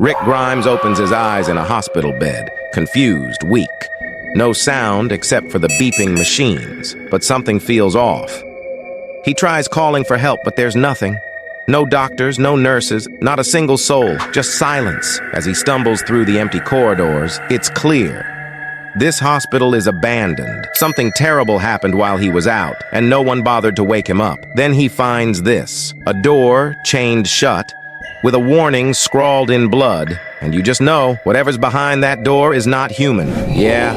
Rick Grimes opens his eyes in a hospital bed, confused, weak. No sound except for the beeping machines, but something feels off. He tries calling for help, but there's nothing. No doctors, no nurses, not a single soul, just silence. As he stumbles through the empty corridors, it's clear. This hospital is abandoned. Something terrible happened while he was out, and no one bothered to wake him up. Then he finds this, a door chained shut, with a warning scrawled in blood, and you just know whatever's behind that door is not human. Yeah,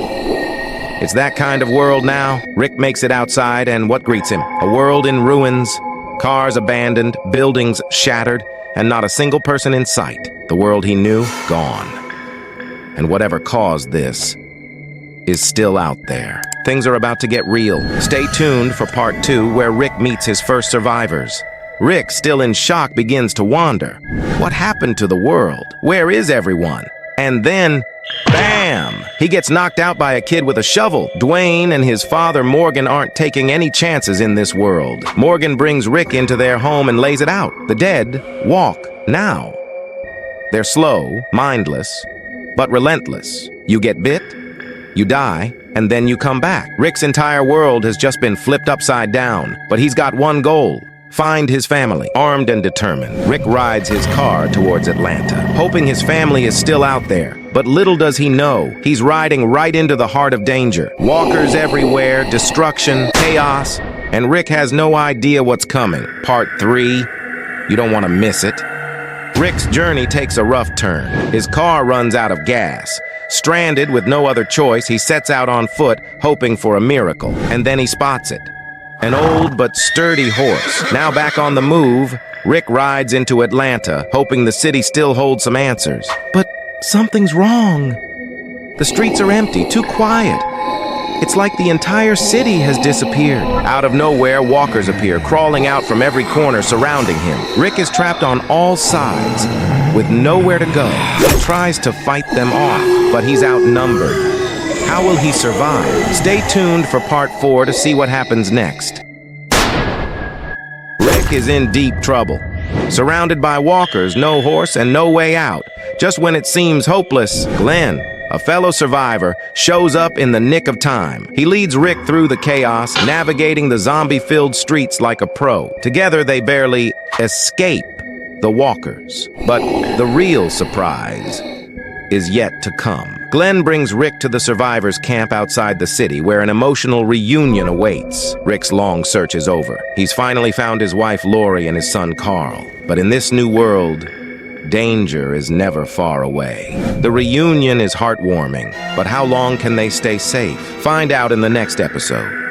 it's that kind of world now. Rick makes it outside, and what greets him? A world in ruins, cars abandoned, buildings shattered, and not a single person in sight. The world he knew, gone. And whatever caused this is still out there. Things are about to get real. Stay tuned for part 2, where Rick meets his first survivors. Rick, still in shock, begins to wonder. What happened to the world? Where is everyone? And then, bam! He gets knocked out by a kid with a shovel. Dwayne and his father, Morgan, aren't taking any chances in this world. Morgan brings Rick into their home and lays it out. The dead walk now. They're slow, mindless, but relentless. You get bit, you die, and then you come back. Rick's entire world has just been flipped upside down, but he's got one goal: find his family. Armed and determined, Rick rides his car towards Atlanta, hoping his family is still out there. But little does he know, he's riding right into the heart of danger. Walkers everywhere, destruction, chaos, and Rick has no idea what's coming. Part 3, you don't want to miss it. Rick's journey takes a rough turn. His car runs out of gas. Stranded with no other choice, he sets out on foot, hoping for a miracle. And then he spots it. An old but sturdy horse. Now back on the move, Rick rides into Atlanta, hoping the city still holds some answers. But something's wrong. The streets are empty, too quiet. It's like the entire city has disappeared. Out of nowhere, walkers appear, crawling out from every corner surrounding him. Rick is trapped on all sides, with nowhere to go. He tries to fight them off, but he's outnumbered. How will he survive? Stay tuned for part 4 to see what happens next. Rick is in deep trouble. Surrounded by walkers, no horse, and no way out. Just when it seems hopeless, Glenn, a fellow survivor, shows up in the nick of time. He leads Rick through the chaos, navigating the zombie-filled streets like a pro. Together, they barely escape the walkers. But the real surprise is yet to come. Glenn brings Rick to the survivors' camp outside the city, where an emotional reunion awaits. Rick's long search is over. He's finally found his wife Lori and his son Carl. But in this new world, danger is never far away. The reunion is heartwarming, but how long can they stay safe? Find out in the next episode.